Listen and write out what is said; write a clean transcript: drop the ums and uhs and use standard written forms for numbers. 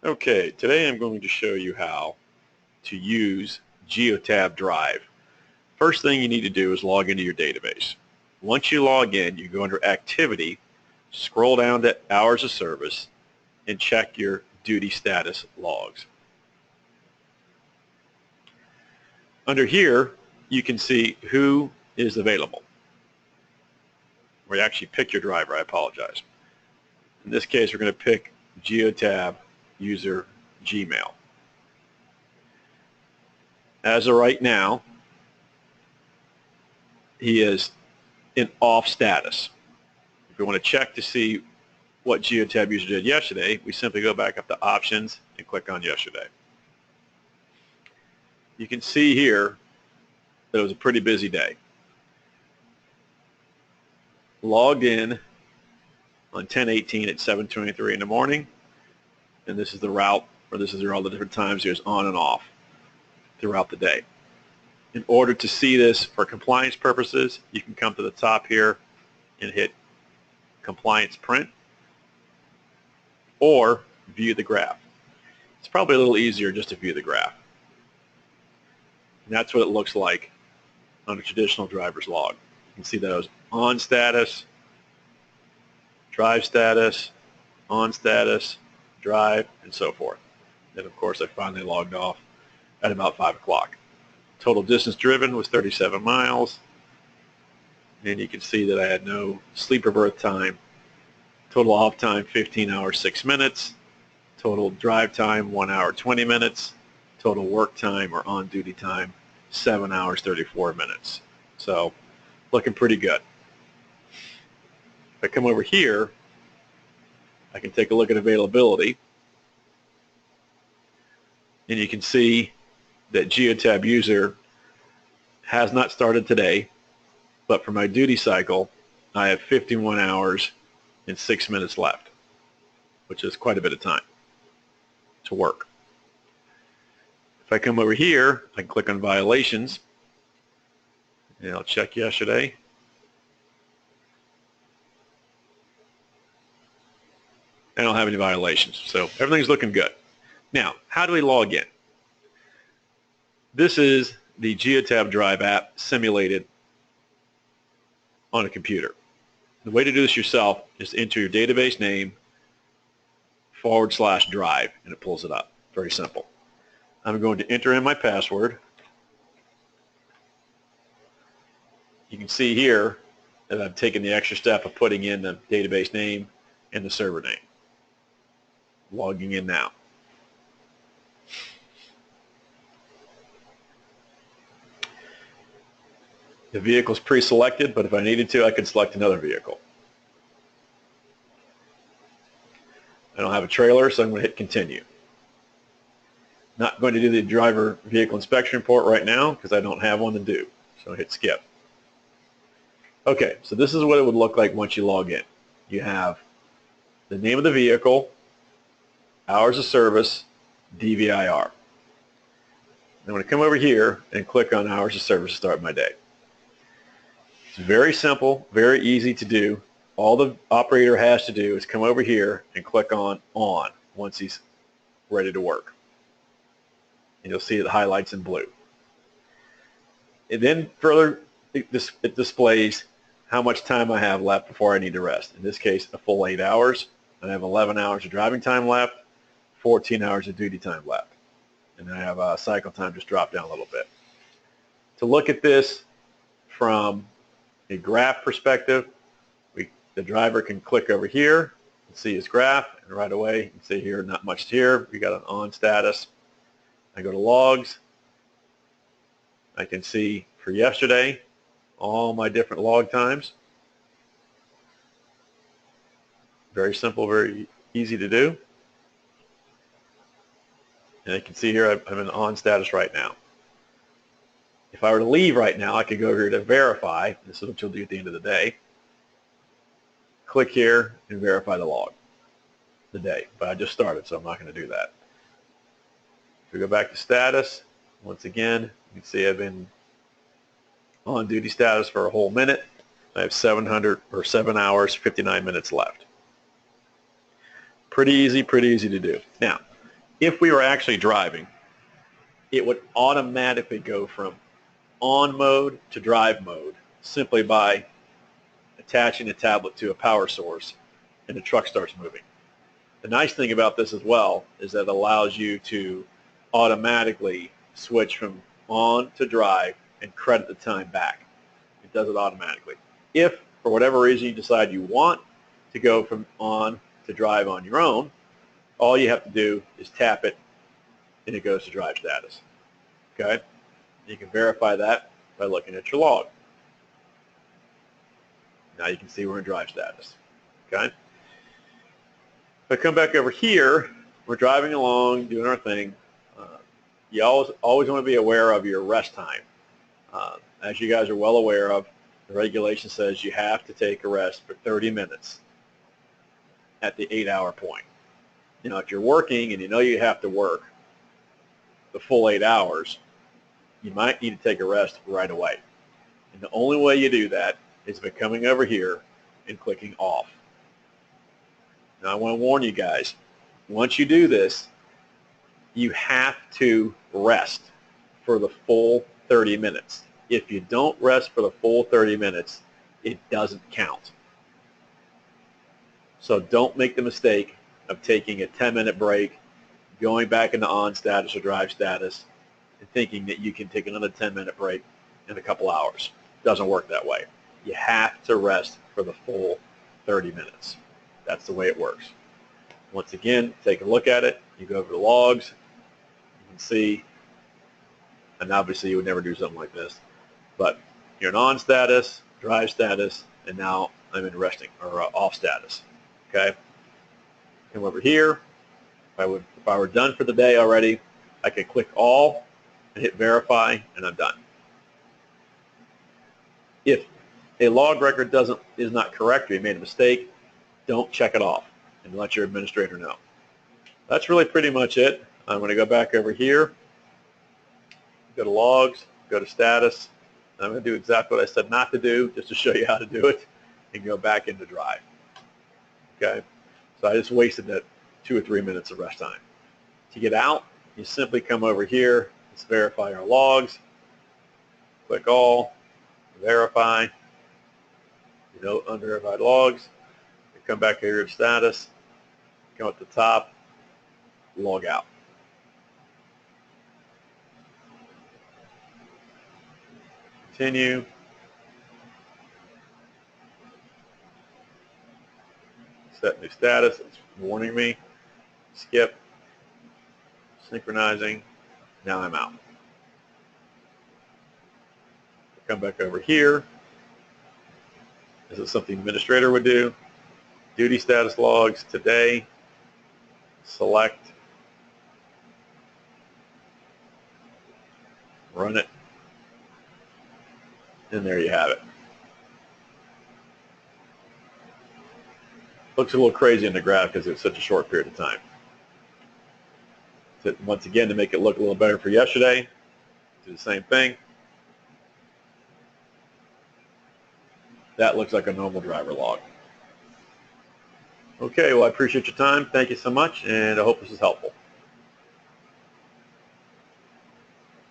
Okay, today I'm going to show you how to use Geotab Drive. First thing you need to do is log into your database. Once you log in, you go under Activity, scroll down to Hours of Service, and check your duty status logs. Under here, you can see who is available. Or you actually pick your driver, I apologize. In this case, we're going to pick Geotab user Gmail. As of right now, he is in off status. If we want to check to see what Geotab user did yesterday, we simply go back up to Options and click on Yesterday. You can see here that it was a pretty busy day. Logged in on 10/18 at 7:23 in the morning, and this is the route, or this is all the different times there's on and off throughout the day. In order to see this for compliance purposes, you can come to the top here and hit Compliance Print or View the Graph. It's probably a little easier just to view the graph. And that's what it looks like on a traditional driver's log. You can see those on status, drive status, on status, drive, and so forth. And of course, I finally logged off at about 5 o'clock. Total distance driven was 37 miles. And you can see that I had no sleep or berth time. Total off time, 15 hours, 6 minutes. Total drive time, 1 hour, 20 minutes. Total work time or on-duty time, 7 hours, 34 minutes. So, looking pretty good. If I come over here, I can take a look at availability. And you can see that Geotab user has not started today, but for my duty cycle, I have 51 hours and 6 minutes left, which is quite a bit of time to work. If I come over here, I can click on violations, and I'll check yesterday. I don't have any violations, so everything's looking good. Now, how do we log in? This is the Geotab Drive app simulated on a computer. The way to do this yourself is to enter your database name /drive, and it pulls it up. Very simple. I'm going to enter in my password. You can see here that I've taken the extra step of putting in the database name and the server name. Logging in now. The vehicle is pre-selected, but if I needed to, I could select another vehicle. I don't have a trailer, so I'm going to hit continue. Not going to do the driver vehicle inspection report right now because I don't have one to do, so I hit skip. Okay, so this is what it would look like once you log in. You have the name of the vehicle, hours of service, DVIR. I'm going to come over here and click on hours of service to start my day. It's very simple, very easy to do. All the operator has to do is come over here and click on once he's ready to work. And you'll see it highlights in blue. And then further, it displays how much time I have left before I need to rest. In this case, a full 8 hours. I have 11 hours of driving time left, 14 hours of duty time left. And I have a cycle time just dropped down a little bit. To look at this from a graph perspective, the driver can click over here and see his graph, and right away you can see here not much here. We got an on status. I go to logs. I can see for yesterday all my different log times. Very simple, very easy to do. And you can see here I'm in on status right now. If I were to leave right now, I could go here to verify. This is what you'll do at the end of the day. Click here and verify the log, the day. But I just started, so I'm not going to do that. If we go back to status, once again, you can see I've been on duty status for a whole minute. I have 7 hours, 59 minutes left. Pretty easy to do. Now, If we were actually driving, it would automatically go from on mode to drive mode simply by attaching the tablet to a power source and the truck starts moving. The nice thing about this as well is that it allows you to automatically switch from on to drive and credit the time back. It does it automatically. If, for whatever reason, you decide you want to go from on to drive on your own, all you have to do is tap it and it goes to drive status. Okay? You can verify that by looking at your log. Now you can see we're in drive status. Okay? If I come back over here, we're driving along, doing our thing. You always want to be aware of your rest time. As you guys are well aware of, the regulation says you have to take a rest for 30 minutes at the 8-hour point. You know, if you're working and you know you have to work the full 8 hours, you might need to take a rest right away. And the only way you do that is by coming over here and clicking off. Now I want to warn you guys, once you do this, you have to rest for the full 30 minutes. If you don't rest for the full 30 minutes, it doesn't count. So don't make the mistake of taking a 10-minute break, going back into on status or drive status, and thinking that you can take another 10-minute break in a couple hours. It doesn't work that way. You have to rest for the full 30 minutes. That's the way it works. Once again, take a look at it. You go over the logs. You can see, and obviously you would never do something like this, but you're in on status, drive status, and now I'm in resting or off status. Okay? Come over here. If I were done for the day already, I could click all and hit verify, and I'm done. If a log record is not correct or you made a mistake, don't check it off and let your administrator know. That's really pretty much it. I'm going to go back over here, go to logs, go to status. I'm going to do exactly what I said not to do just to show you how to do it and go back into drive. Okay? So I just wasted that 2 or 3 minutes of rest time. To get out, you simply come over here, let's verify our logs, click all, verify, you know, unverified logs, you come back here to status, come at the top, log out. Continue. Set new status, it's warning me. Skip. Synchronizing. Now I'm out. Come back over here. This is something the administrator would do. Duty status logs today. Select. Run it. And there you have it. Looks a little crazy in the graph because it's such a short period of time. So once again, to make it look a little better for yesterday, do the same thing. That looks like a normal driver log. Okay, well, I appreciate your time. Thank you so much, and I hope this is helpful.